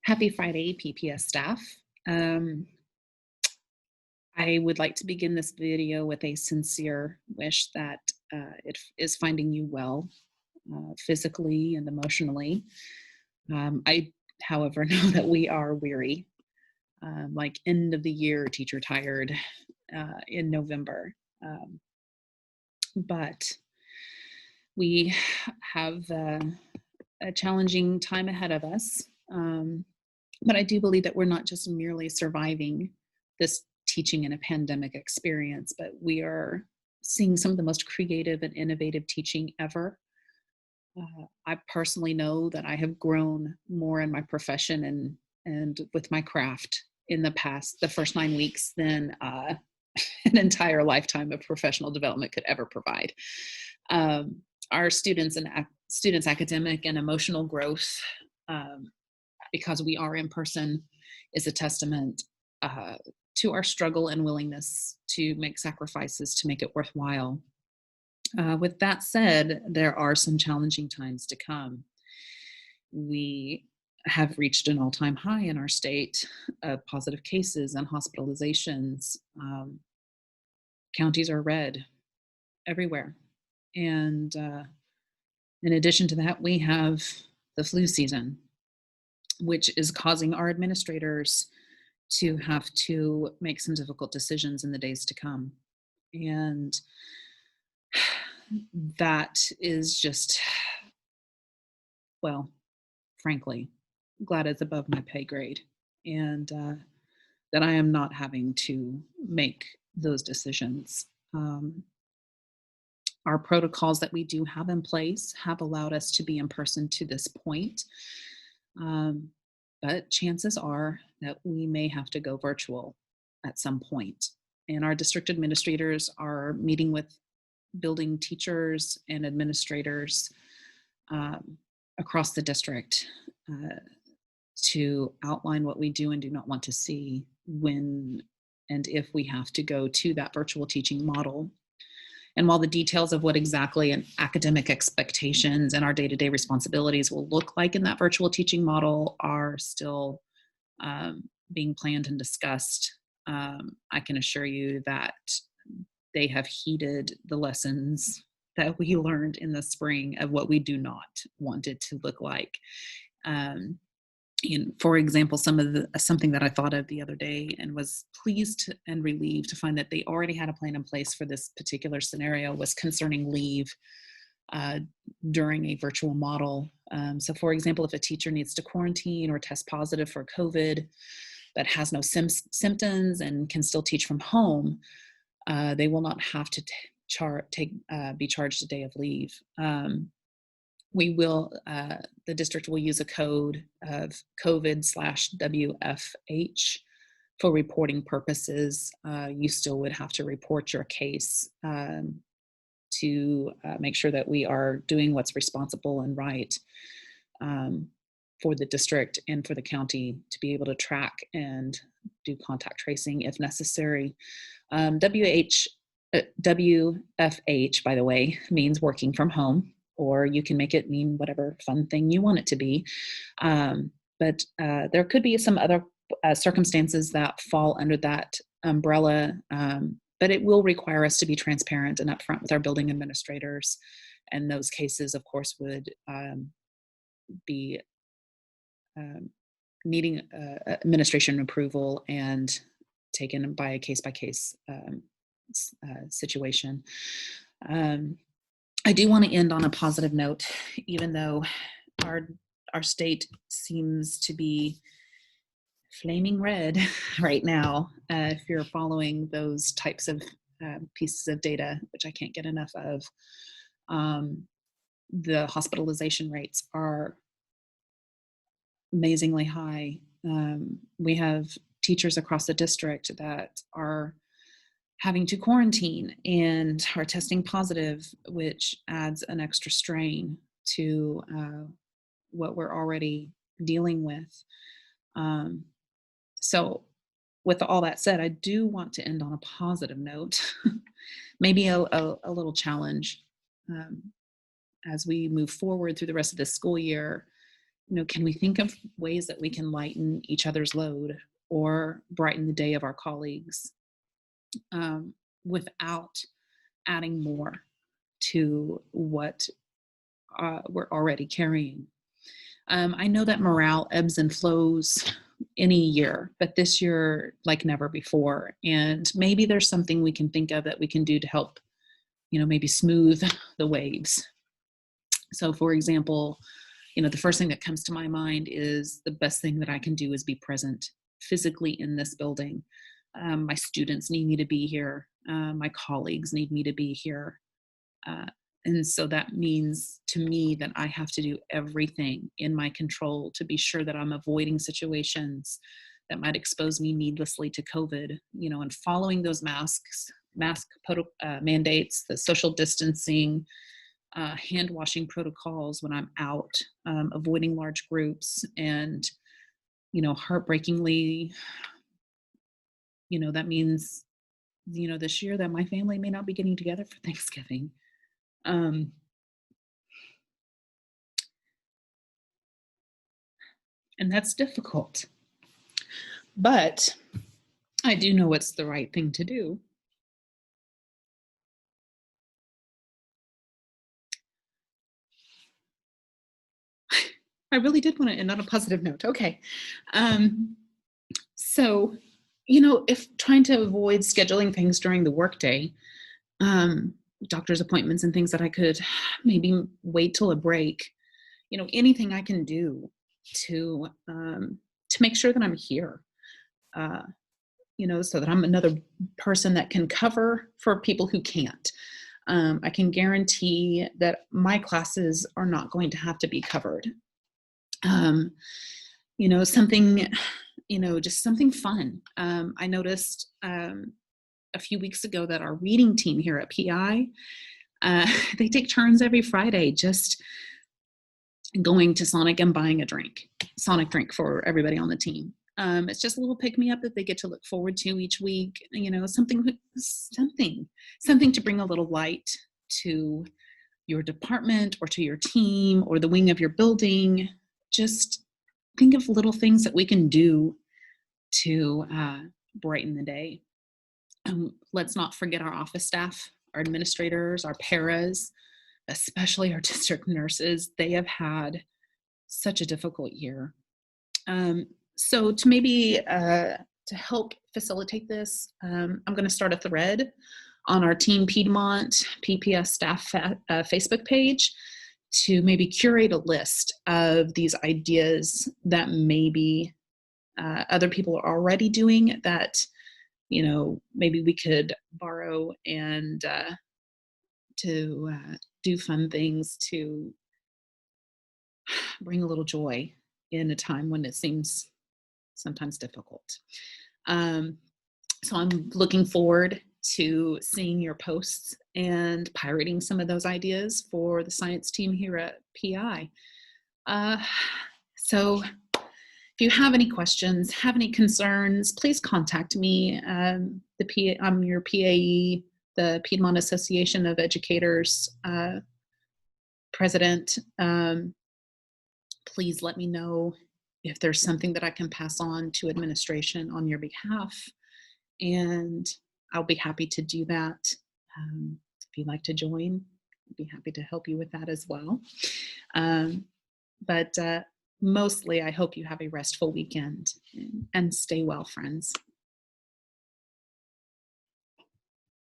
Happy Friday, PPS staff. Um, I would like to begin this video with a sincere wish that it is finding you well, physically and emotionally. I, however, know that we are weary, like end of the year teacher tired in November. Um, but we have a challenging time ahead of us. But I do believe that we're not just merely surviving this teaching in a pandemic experience, but we are seeing some of the most creative and innovative teaching ever. I personally know that I have grown more in my profession and with my craft in the first 9 weeks than an entire lifetime of professional development could ever provide. Our students' academic and emotional growth, because we are in person, is a testament to our struggle and willingness to make sacrifices to make it worthwhile. With that said, there are some challenging times to come. We have reached an all-time high in our state of positive cases and hospitalizations. Counties are red everywhere. And in addition to that, we have the flu season, which is causing our administrators to have to make some difficult decisions in the days to come. And that is just, well, frankly, glad it's above my pay grade, and that I am not having to make those decisions. Our protocols that we do have in place have allowed us to be in person to this point. But chances are that we may have to go virtual at some point. And our district administrators are meeting with building teachers and administrators across the district to outline what we do and do not want to see when and if we have to go to that virtual teaching model. And while the details of what exactly an academic expectations and our day-to-day responsibilities will look like in that virtual teaching model are still being planned and discussed, I can assure you that they have heeded the lessons that we learned in the spring of what we do not want it to look like. For example, something that I thought of the other day and was pleased and relieved to find that they already had a plan in place for this particular scenario was concerning leave during a virtual model. So for example, if a teacher needs to quarantine or test positive for COVID but has no symptoms and can still teach from home, they will not have to be charged a day of leave. The district will use a code of COVID/WFH for reporting purposes. You still would have to report your case to make sure that we are doing what's responsible and right for the district and for the county to be able to track and do contact tracing if necessary. WFH, by the way, means working from home, or you can make it mean whatever fun thing you want it to be. But there could be some other circumstances that fall under that umbrella, but it will require us to be transparent and upfront with our building administrators. And those cases, of course, would be needing administration approval and taken by a case-by-case situation. I do want to end on a positive note, even though our state seems to be flaming red right now. If you're following those types of pieces of data, which I can't get enough of, the hospitalization rates are amazingly high. We have teachers across the district that are having to quarantine and are testing positive, which adds an extra strain to what we're already dealing with. So with all that said, I do want to end on a positive note, maybe a little challenge as we move forward through the rest of this school year. can we think of ways that we can lighten each other's load or brighten the day of our colleagues without adding more to what we're already carrying? I know that morale ebbs and flows any year, but this year, like never before. And maybe there's something we can think of that we can do to help, maybe smooth the waves. So, for example, the first thing that comes to my mind is the best thing that I can do is be present physically in this building. My students need me to be here. My colleagues need me to be here. And so that means to me that I have to do everything in my control to be sure that I'm avoiding situations that might expose me needlessly to COVID, and following those mask mandates, the social distancing, hand washing protocols when I'm out, avoiding large groups, and, heartbreakingly, that means, this year that my family may not be getting together for Thanksgiving. And that's difficult. But I do know it's the right thing to do. I really did want to end on a positive note. Okay. So, if trying to avoid scheduling things during the workday, doctor's appointments and things that I could maybe wait till a break, anything I can do to make sure that I'm here, so that I'm another person that can cover for people who can't. I can guarantee that my classes are not going to have to be covered. Something, just something fun. I noticed a few weeks ago that our reading team here at PI, they take turns every Friday just going to Sonic and buying a Sonic drink for everybody on the team. It's just a little pick-me-up that they get to look forward to each week, something to bring a little light to your department or to your team or the wing of your building. Just think of little things that we can do to brighten the day. Let's not forget our office staff, our administrators, our paras, especially our district nurses. They have had such a difficult year. So to maybe to help facilitate this, I'm going to start a thread on our Team Piedmont PPS staff Facebook page to maybe curate a list of these ideas that maybe other people are already doing that, maybe we could borrow and to do fun things to bring a little joy in a time when it seems sometimes difficult. So I'm looking forward to seeing your posts and pirating some of those ideas for the science team here at PI. So if you have any questions, have any concerns, please contact me. I'm your PAE, the Piedmont Association of Educators president. Please let me know if there's something that I can pass on to administration on your behalf, and I'll be happy to do that. If you'd like to join, I'd be happy to help you with that as well. But mostly, I hope you have a restful weekend and stay well, friends.